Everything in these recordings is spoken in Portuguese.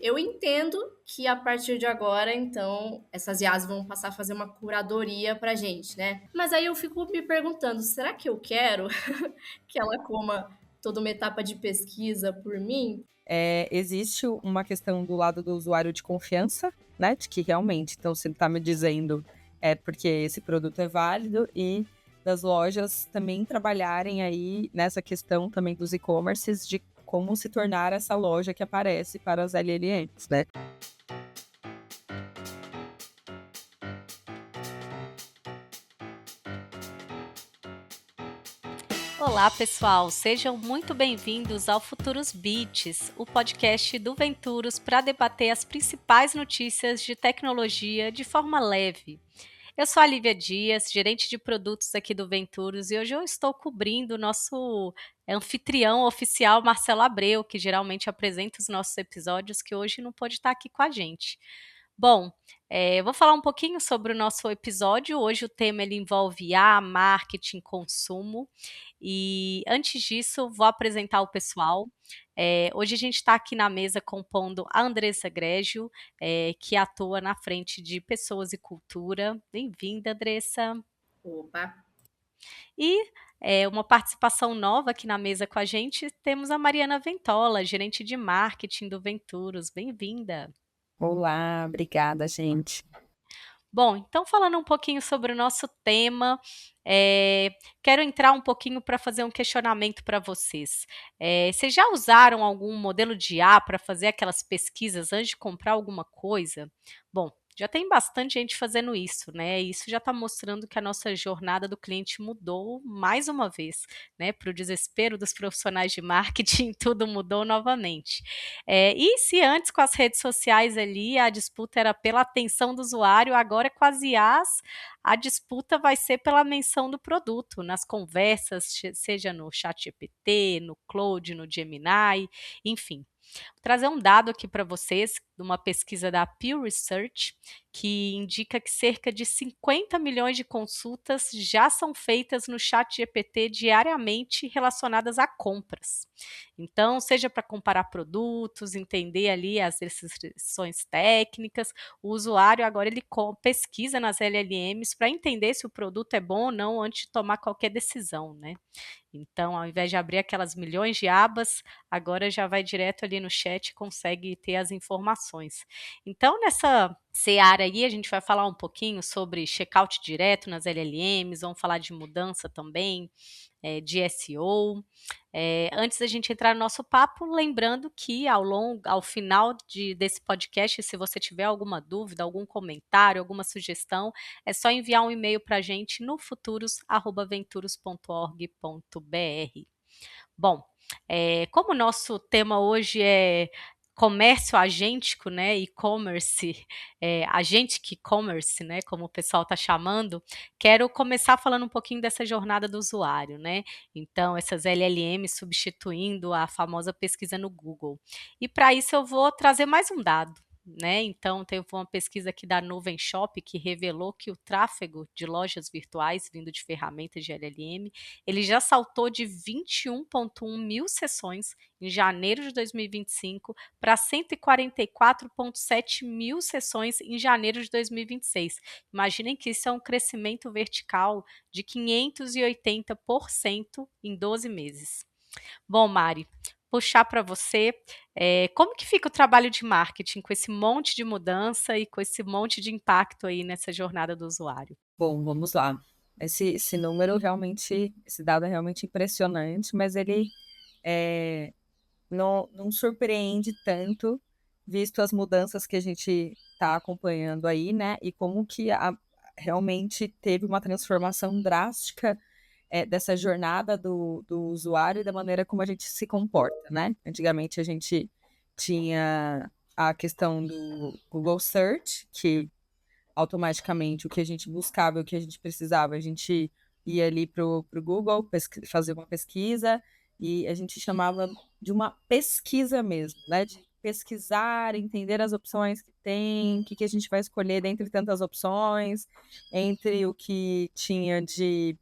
eu entendo que a partir de agora, então, essas IAs vão passar a fazer uma curadoria pra gente, né? Mas aí eu fico me perguntando, será que eu quero que ela coma toda uma etapa de pesquisa por mim? Existe uma questão do lado do usuário de confiança, né? De que realmente, então, você está me dizendo porque esse produto é válido e das lojas também trabalharem aí nessa questão também dos e-commerces de como se tornar essa loja que aparece para as LLMs, né? Olá, pessoal! Sejam muito bem-vindos ao Futuros Beats, o podcast do Venturos para debater as principais notícias de tecnologia de forma leve. Eu sou a Lívia Dias, gerente de produtos aqui do Venturos, e hoje eu estou cobrindo o nosso anfitrião oficial, Marcelo Abreu, que geralmente apresenta os nossos episódios, que hoje não pôde estar aqui com a gente. Bom, eu vou falar um pouquinho sobre o nosso episódio. Hoje o tema ele envolve IA, marketing, consumo. E antes disso, vou apresentar o pessoal. Hoje a gente está aqui na mesa compondo a Andressa Grégio, que atua na frente de Pessoas e Cultura. Bem-vinda, Andressa. Opa! E uma participação nova aqui na mesa com a gente, temos a Mariana Ventola, gerente de marketing do Venturos. Bem-vinda. Olá, obrigada, gente. Bom, então falando um pouquinho sobre o nosso tema, quero entrar um pouquinho para fazer um questionamento para vocês. Vocês já usaram algum modelo de IA para fazer aquelas pesquisas antes de comprar alguma coisa? Bom, já tem bastante gente fazendo isso, né? E isso já está mostrando que a nossa jornada do cliente mudou mais uma vez, né? Para o desespero dos profissionais de marketing, tudo mudou novamente. E se antes com as redes sociais ali a disputa era pela atenção do usuário, agora com as IAs a disputa vai ser pela menção do produto, nas conversas, seja no ChatGPT, no Claude, no Gemini, enfim. Vou trazer um dado aqui para vocês, de uma pesquisa da Pew Research, que indica que cerca de 50 milhões de consultas já são feitas no ChatGPT diariamente relacionadas a compras. Então, seja para comparar produtos, entender ali as restrições técnicas, o usuário agora ele pesquisa nas LLMs para entender se o produto é bom ou não antes de tomar qualquer decisão, né? Então, ao invés de abrir aquelas milhões de abas, agora já vai direto ali no chat e consegue ter as informações. Então, nessa seara aí, a gente vai falar um pouquinho sobre checkout direto nas LLMs, vamos falar de mudança também, de SEO. Antes da gente entrar no nosso papo, lembrando que ao final desse podcast, se você tiver alguma dúvida, algum comentário, alguma sugestão, é só enviar um e-mail para a gente no futuros@venturos.org.br. Bom, como o nosso tema hoje é comércio agêntico, né, e-commerce, agentic e-commerce, né, como o pessoal está chamando, quero começar falando um pouquinho dessa jornada do usuário, né? Então, essas LLMs substituindo a famosa pesquisa no Google. E para isso eu vou trazer mais um dado. Né? Então, teve uma pesquisa aqui da Nuvem Shop que revelou que o tráfego de lojas virtuais vindo de ferramentas de LLM ele já saltou de 21,1 mil sessões em janeiro de 2025 para 144,7 mil sessões em janeiro de 2026. Imaginem que isso é um crescimento vertical de 580% em 12 meses. Bom, Mari, puxar para você, como que fica o trabalho de marketing com esse monte de mudança e com esse monte de impacto aí nessa jornada do usuário? Bom, vamos lá. Esse número realmente, esse dado é realmente impressionante, mas ele não surpreende tanto, visto as mudanças que a gente está acompanhando aí, né? E como que realmente teve uma transformação drástica dessa jornada do usuário e da maneira como a gente se comporta, né? Antigamente a gente tinha a questão do Google Search, que automaticamente o que a gente buscava, o que a gente precisava, a gente ia ali pro Google fazer uma pesquisa e a gente chamava de uma pesquisa mesmo, né? De pesquisar, entender as opções que tem, o que a gente vai escolher dentre tantas opções, entre o que tinha de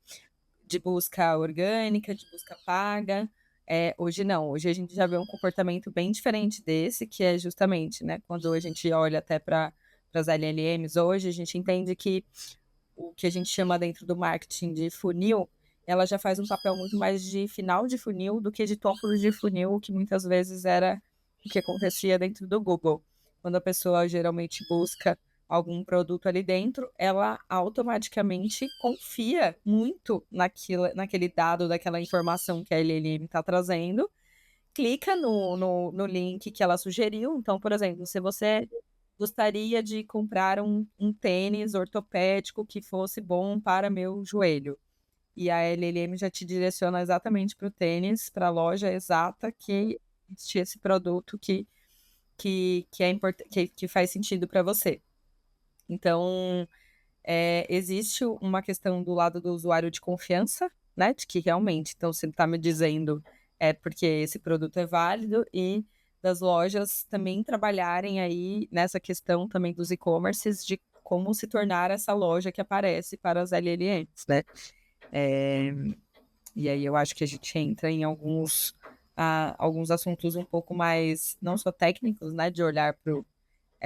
busca orgânica, de busca paga. Hoje não, hoje a gente já vê um comportamento bem diferente desse, que é justamente, né, quando a gente olha até para as LLMs hoje, a gente entende que o que a gente chama dentro do marketing de funil, ela já faz um papel muito mais de final de funil do que de topo de funil, que muitas vezes era o que acontecia dentro do Google. Quando a pessoa geralmente busca algum produto ali dentro, ela automaticamente confia muito naquele dado, daquela informação que a LLM está trazendo, clica no link que ela sugeriu. Então, por exemplo, se você gostaria de comprar um tênis ortopédico que fosse bom para meu joelho. E a LLM já te direciona exatamente para o tênis, para a loja exata que existe esse produto que faz sentido para você. Então, existe uma questão do lado do usuário de confiança, né? De que realmente, então, você está me dizendo porque esse produto é válido, e das lojas também trabalharem aí nessa questão também dos e-commerces de como se tornar essa loja que aparece para as LLMs, né? E aí eu acho que a gente entra em alguns assuntos um pouco mais, não só técnicos, né? De olhar para o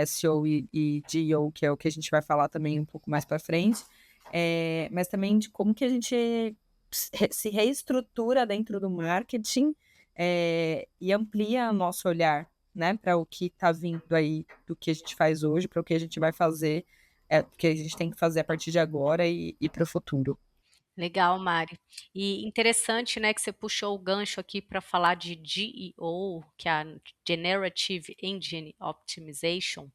SEO e GEO, que é o que a gente vai falar também um pouco mais para frente, mas também de como que a gente se reestrutura dentro do marketing e amplia nosso olhar, né, para o que está vindo aí do que a gente faz hoje, para o que a gente vai fazer, o que a gente tem que fazer a partir de agora e para o futuro. Legal, Mari. E interessante, né, que você puxou o gancho aqui para falar de GEO, que é a Generative Engine Optimization,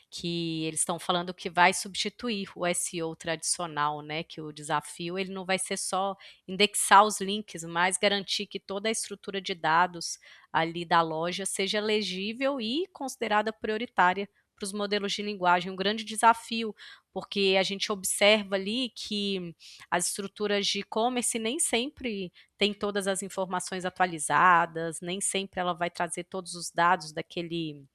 que eles estão falando que vai substituir o SEO tradicional, né, que o desafio ele não vai ser só indexar os links, mas garantir que toda a estrutura de dados ali da loja seja legível e considerada prioritária para os modelos de linguagem. Um grande desafio, porque a gente observa ali que as estruturas de e-commerce nem sempre tem todas as informações atualizadas, nem sempre ela vai trazer todos os dados daquele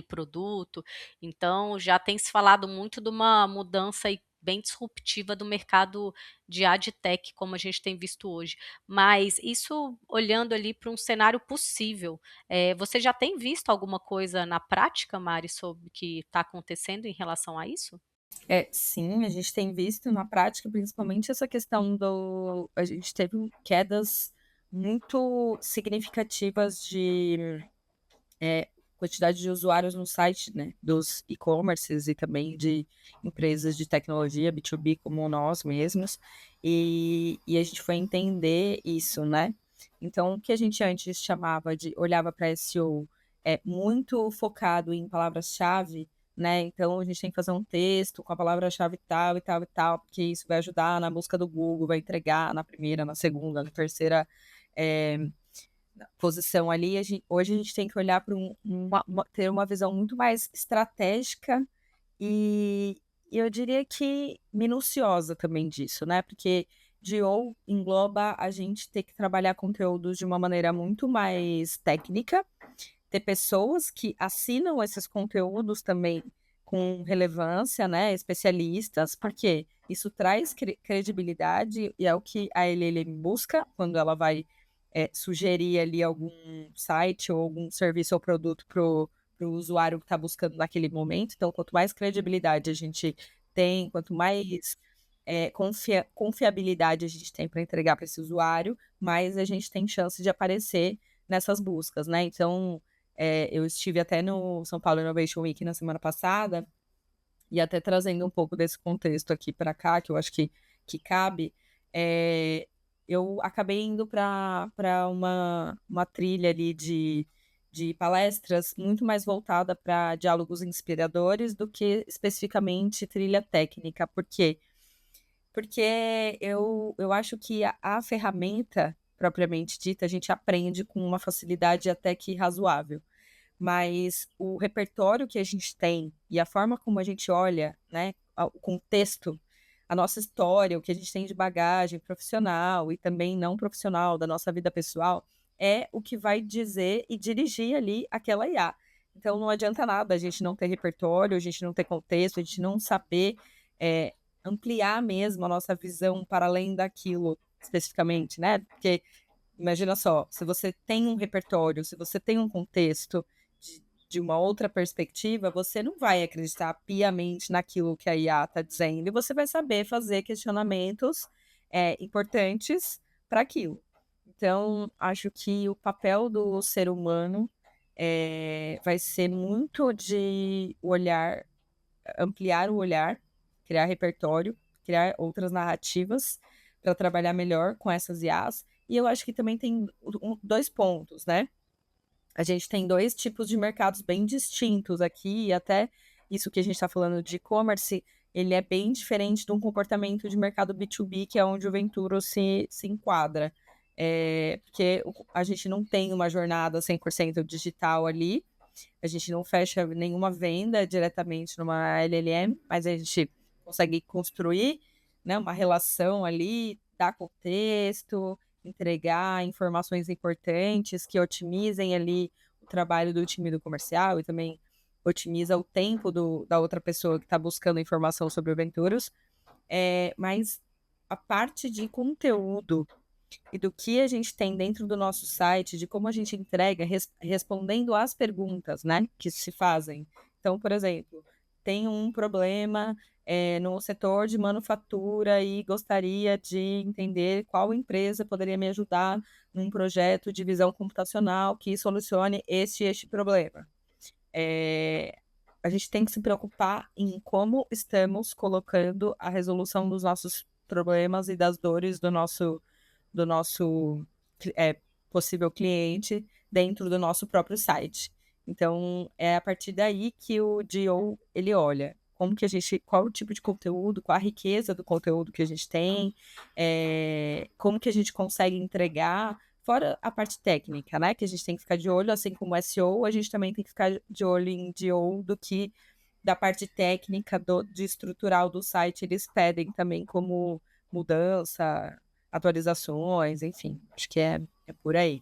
produto. Então, já tem se falado muito de uma mudança aí bem disruptiva do mercado de AdTech, como a gente tem visto hoje. Mas isso olhando ali para um cenário possível, você já tem visto alguma coisa na prática, Mari, sobre o que está acontecendo em relação a isso? Sim, a gente tem visto na prática, principalmente essa questão a gente teve quedas muito significativas de quantidade de usuários no site, né, dos e-commerces e também de empresas de tecnologia B2B como nós mesmos, e a gente foi entender isso, né? Então, o que a gente antes olhava para SEO muito focado em palavras-chave, né? Então, a gente tem que fazer um texto com a palavra-chave tal e tal e tal, porque isso vai ajudar na busca do Google, vai entregar na primeira, na segunda, na terceira posição ali. Hoje a gente tem que olhar para ter uma visão muito mais estratégica e eu diria que minuciosa também disso, né? Porque GEO engloba a gente ter que trabalhar conteúdos de uma maneira muito mais técnica, ter pessoas que assinam esses conteúdos também com relevância, né? Especialistas, porque isso traz credibilidade e é o que a LLM busca quando ela vai sugerir ali algum site ou algum serviço ou produto para o usuário que está buscando naquele momento. Então, quanto mais credibilidade a gente tem, quanto mais confiabilidade a gente tem para entregar para esse usuário, mais a gente tem chance de aparecer nessas buscas, né? Então, eu estive até no São Paulo Innovation Week na semana passada, e até trazendo um pouco desse contexto aqui para cá, que eu acho que cabe, eu acabei indo para uma trilha ali de palestras muito mais voltada para diálogos inspiradores do que especificamente trilha técnica. Por quê? Porque eu acho que a ferramenta, propriamente dita, a gente aprende com uma facilidade até que razoável. Mas o repertório que a gente tem e a forma como a gente olha, né, o contexto, a nossa história, o que a gente tem de bagagem profissional e também não profissional da nossa vida pessoal, é o que vai dizer e dirigir ali aquela IA. Então não adianta nada a gente não ter repertório, a gente não ter contexto, a gente não saber ampliar mesmo a nossa visão para além daquilo especificamente, né? Porque Imagina só, se você tem um repertório, se você tem um contexto de uma outra perspectiva, você não vai acreditar piamente naquilo que a IA está dizendo e você vai saber fazer questionamentos importantes para aquilo. Então, acho que o papel do ser humano vai ser muito de olhar, ampliar o olhar, criar repertório, criar outras narrativas para trabalhar melhor com essas IAs. E eu acho que também tem dois pontos, né? A gente tem dois tipos de mercados bem distintos aqui, e até isso que a gente está falando de e-commerce, ele é bem diferente de um comportamento de mercado B2B, que é onde o Venturo se enquadra. Porque a gente não tem uma jornada 100% digital ali, a gente não fecha nenhuma venda diretamente numa LLM, mas a gente consegue construir, né, uma relação ali, dar contexto, entregar informações importantes que otimizem ali o trabalho do time do comercial e também otimiza o tempo da outra pessoa que está buscando informação sobre o Venturos. Mas a parte de conteúdo e do que a gente tem dentro do nosso site, de como a gente entrega, respondendo às perguntas, né, que se fazem. Então, por exemplo, tem um problema no setor de manufatura e gostaria de entender qual empresa poderia me ajudar num projeto de visão computacional que solucione este problema. A gente tem que se preocupar em como estamos colocando a resolução dos nossos problemas e das dores do nosso possível cliente dentro do nosso próprio site. Então, é a partir daí que o DO, ele olha como que a gente, qual o tipo de conteúdo, qual a riqueza do conteúdo que a gente tem, como que a gente consegue entregar, fora a parte técnica, né, que a gente tem que ficar de olho, assim como SEO, a gente também tem que ficar de olho em DO da parte técnica, de estrutural do site, eles pedem também como mudança, atualizações, enfim, acho que é por aí.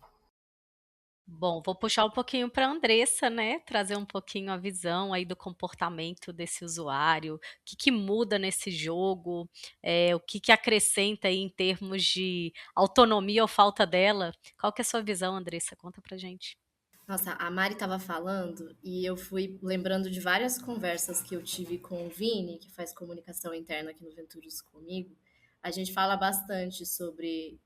Bom, vou puxar um pouquinho para a Andressa, né, trazer um pouquinho a visão aí do comportamento desse usuário, o que muda nesse jogo, o que acrescenta aí em termos de autonomia ou falta dela. Qual que é a sua visão, Andressa? Conta pra gente. Nossa, a Mari estava falando e eu fui lembrando de várias conversas que eu tive com o Vini, que faz comunicação interna aqui no Venturos comigo. A gente fala bastante sobre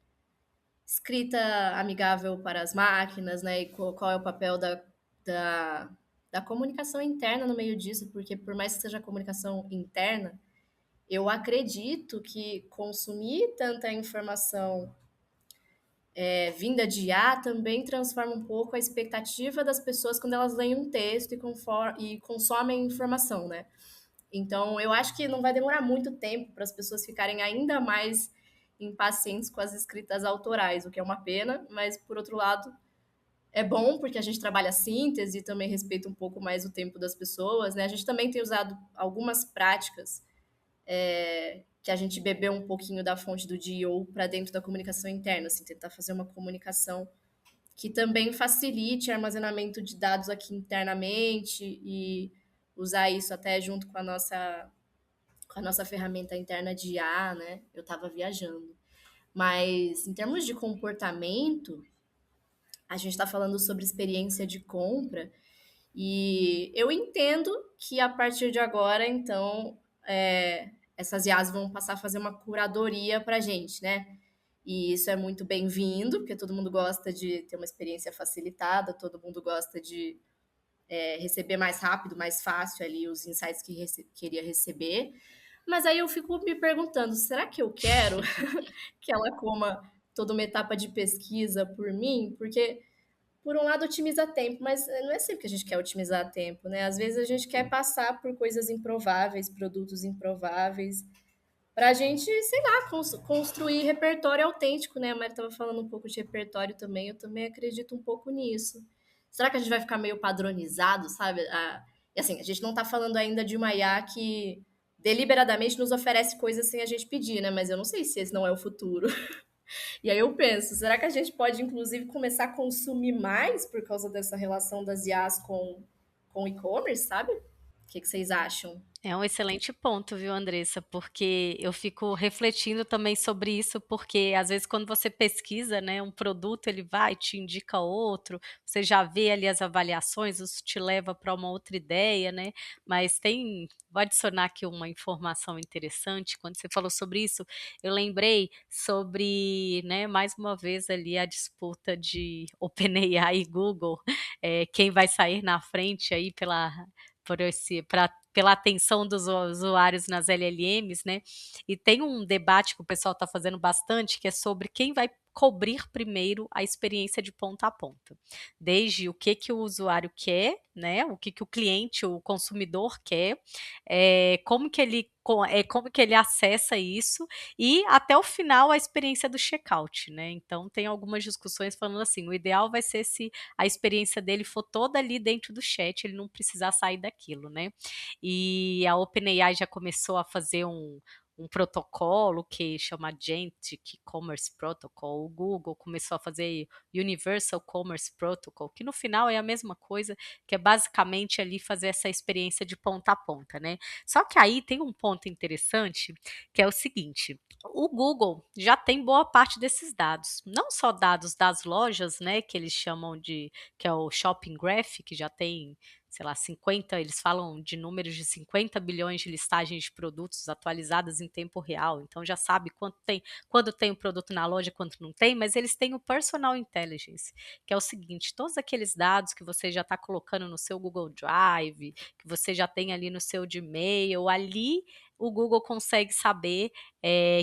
escrita amigável para as máquinas, né? E qual é o papel da, da comunicação interna no meio disso, porque por mais que seja comunicação interna, eu acredito que consumir tanta informação vinda de IA também transforma um pouco a expectativa das pessoas quando elas leem um texto e consomem informação, né? Então, eu acho que não vai demorar muito tempo para as pessoas ficarem ainda mais impacientes com as escritas autorais, o que é uma pena, mas por outro lado, é bom porque a gente trabalha síntese e também respeita um pouco mais o tempo das pessoas, né? A gente também tem usado algumas práticas que a gente bebeu um pouquinho da fonte do DIO para dentro da comunicação interna, assim, tentar fazer uma comunicação que também facilite o armazenamento de dados aqui internamente e usar isso até junto com a nossa ferramenta interna de IA, né? Eu estava viajando. Mas em termos de comportamento, a gente está falando sobre experiência de compra e eu entendo que a partir de agora, então, essas IAs vão passar a fazer uma curadoria para a gente, né? E isso é muito bem-vindo, porque todo mundo gosta de ter uma experiência facilitada, todo mundo gosta de receber mais rápido, mais fácil ali os insights que queria receber. Mas aí eu fico me perguntando, será que eu quero que ela coma toda uma etapa de pesquisa por mim? Porque, por um lado, otimiza tempo, mas não é sempre que a gente quer otimizar tempo, né? Às vezes a gente quer passar por coisas improváveis, produtos improváveis, para a gente, sei lá, construir repertório autêntico, né? A Mari estava falando um pouco de repertório também, eu também acredito um pouco nisso. Será que a gente vai ficar meio padronizado, sabe? E assim, a gente não está falando ainda de uma IA que deliberadamente nos oferece coisas sem a gente pedir, né? Mas eu não sei se esse não é o futuro. E aí eu penso, será que a gente pode, inclusive, começar a consumir mais por causa dessa relação das IAs com o e-commerce, sabe? O que vocês acham? É um excelente ponto, viu, Andressa, porque eu fico refletindo também sobre isso, porque às vezes quando você pesquisa, né, um produto, ele vai, te indica outro, você já vê ali as avaliações, isso te leva para uma outra ideia, né? Mas vou adicionar aqui uma informação interessante. Quando você falou sobre isso, eu lembrei sobre, né, mais uma vez ali a disputa de OpenAI e Google, quem vai sair na frente aí pela atenção dos usuários nas LLMs, né? E tem um debate que o pessoal está fazendo bastante, que é sobre quem vai cobrir primeiro a experiência de ponta a ponta. Desde o que o usuário quer, né? O que o cliente, o consumidor quer, como que ele acessa isso e até o final a experiência do checkout, né? Então tem algumas discussões falando assim, o ideal vai ser se a experiência dele for toda ali dentro do chat, ele não precisar sair daquilo, né? E a OpenAI já começou a fazer um protocolo que chama Agentic Commerce Protocol. O Google começou a fazer Universal Commerce Protocol, que no final é a mesma coisa, que é basicamente ali fazer essa experiência de ponta a ponta, né? Só que aí tem um ponto interessante, que é o seguinte: o Google já tem boa parte desses dados, não só dados das lojas, né, que eles chamam que é o Shopping Graph, que já tem, sei lá, 50, eles falam de números de 50 bilhões de listagens de produtos atualizadas em tempo real, então já sabe quando tem o produto na loja, quando não tem, mas eles têm o Personal Intelligence, que é o seguinte: todos aqueles dados que você já está colocando no seu Google Drive, que você já tem ali no seu Gmail, ali o Google consegue saber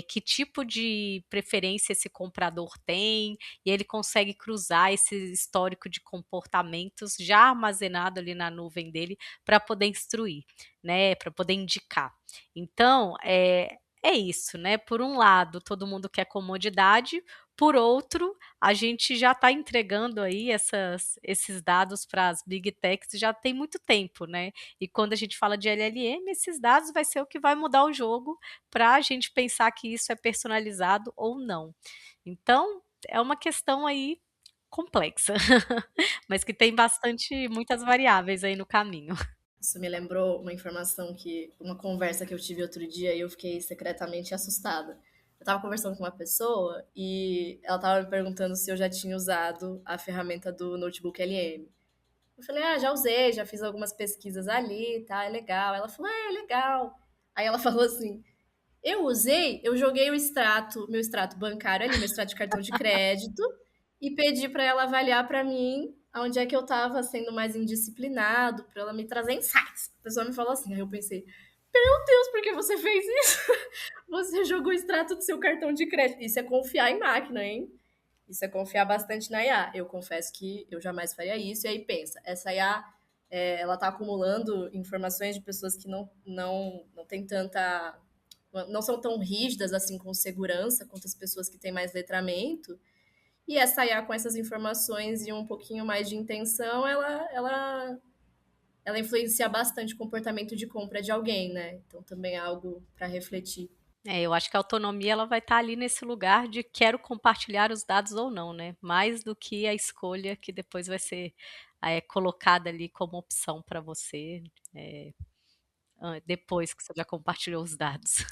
que tipo de preferência esse comprador tem, e ele consegue cruzar esse histórico de comportamentos já armazenado ali na nuvem dele para poder instruir, né, para poder indicar. Então, é isso, né? Por um lado, todo mundo quer comodidade, por outro, a gente já está entregando aí esses dados para as Big Techs já tem muito tempo, né? E quando a gente fala de LLM, esses dados vai ser o que vai mudar o jogo para a gente pensar que isso é personalizado ou não. Então, é uma questão aí complexa, mas que tem muitas variáveis aí no caminho. Isso me lembrou uma conversa que eu tive outro dia e eu fiquei secretamente assustada. Eu tava conversando com uma pessoa e ela tava me perguntando se eu já tinha usado a ferramenta do Notebook LM. Eu falei, já usei, já fiz algumas pesquisas ali, tá, é legal. Ela falou, é legal. Aí ela falou assim, eu joguei meu extrato bancário ali, meu extrato de cartão de crédito, e pedi para ela avaliar para mim onde é que eu estava sendo mais indisciplinado, para ela me trazer insights. A pessoa me falou assim, aí eu pensei, meu Deus, por que você fez isso? Você jogou o extrato do seu cartão de crédito. Isso é confiar em máquina, hein? Isso é confiar bastante na IA. Eu confesso que eu jamais faria isso. E aí pensa, essa IA, ela está acumulando informações de pessoas que não tem tanta, não são tão rígidas assim com segurança quanto as pessoas que têm mais letramento. E essa IA com essas informações e um pouquinho mais de intenção, ela influencia bastante o comportamento de compra de alguém, né? Então também é algo para refletir. Eu acho que a autonomia ela vai estar ali nesse lugar de quero compartilhar os dados ou não, né? Mais do que a escolha que depois vai ser colocada ali como opção para você depois que você já compartilhou os dados.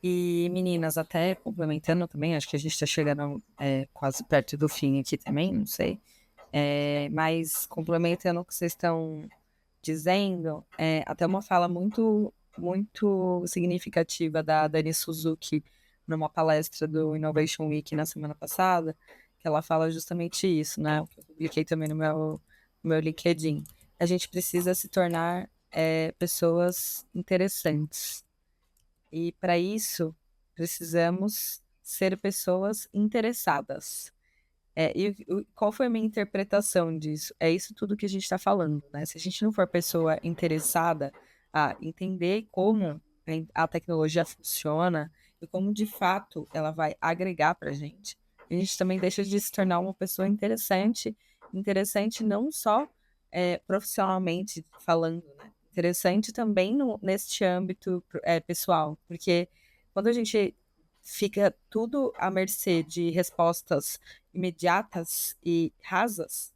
E meninas, até complementando também, acho que a gente está chegando quase perto do fim aqui também, não sei. Mas complementando o que vocês estão dizendo, até uma fala muito, muito significativa da Dani Suzuki numa palestra do Innovation Week na semana passada, que ela fala justamente isso, né? Eu publiquei também no meu LinkedIn. A gente precisa se tornar pessoas interessantes. E para isso, precisamos ser pessoas interessadas. Qual foi a minha interpretação disso? É isso tudo que a gente está falando, né? Se a gente não for pessoa interessada a entender como a tecnologia funciona e como de fato ela vai agregar para a gente também deixa de se tornar uma pessoa interessante não só profissionalmente falando, né? Interessante também neste âmbito pessoal, porque quando a gente fica tudo à mercê de respostas imediatas e rasas,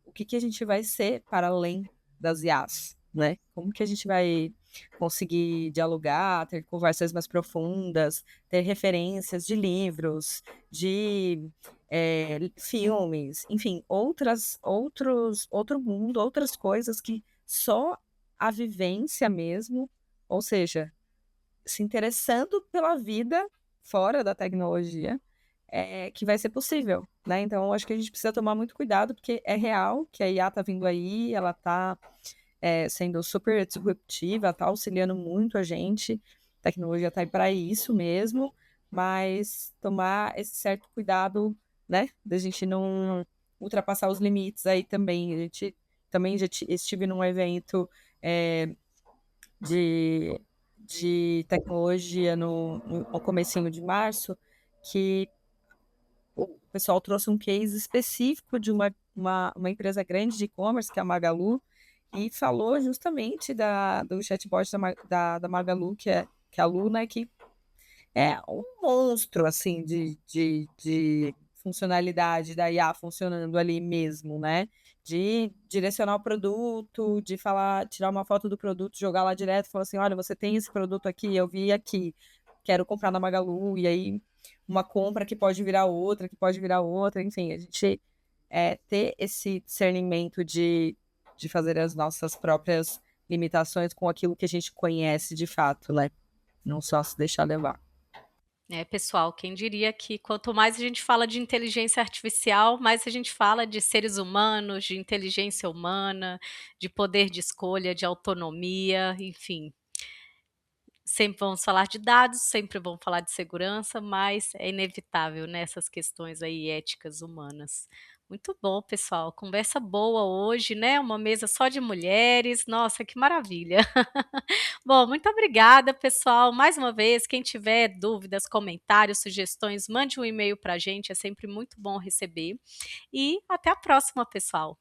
o que a gente vai ser para além das IAs, né? Como que a gente vai conseguir dialogar, ter conversas mais profundas, ter referências de livros, de filmes, enfim, outro mundo, outras coisas que só a vivência mesmo, ou seja, se interessando pela vida fora da tecnologia, que vai ser possível, né? Então, eu acho que a gente precisa tomar muito cuidado, porque é real que a IA tá vindo aí, ela tá sendo super disruptiva, tá auxiliando muito a gente, a tecnologia tá aí para isso mesmo, mas tomar esse certo cuidado, né, da gente não ultrapassar os limites aí também. A gente também já estive num evento de, de tecnologia no comecinho de março, que o pessoal trouxe um case específico de uma empresa grande de e-commerce, que é a Magalu, e falou justamente do chatbot da Magalu, que é a Luna, que é um monstro, assim, de funcionalidade da IA funcionando ali mesmo, né? De direcionar o produto, de falar, tirar uma foto do produto, jogar lá direto, falar assim, olha, você tem esse produto aqui, eu vi aqui, quero comprar na Magalu, e aí uma compra que pode virar outra, enfim, a gente ter esse discernimento de fazer as nossas próprias limitações com aquilo que a gente conhece de fato, né? Não só se deixar levar. Pessoal, quem diria que quanto mais a gente fala de inteligência artificial, mais a gente fala de seres humanos, de inteligência humana, de poder de escolha, de autonomia, enfim. Sempre vamos falar de dados, sempre vamos falar de segurança, mas é inevitável, né, essas questões aí éticas humanas. Muito bom, pessoal, conversa boa hoje, né, uma mesa só de mulheres, nossa, que maravilha. Bom, muito obrigada, pessoal. Mais uma vez, quem tiver dúvidas, comentários, sugestões, mande um e-mail para a gente, é sempre muito bom receber. E até a próxima, pessoal.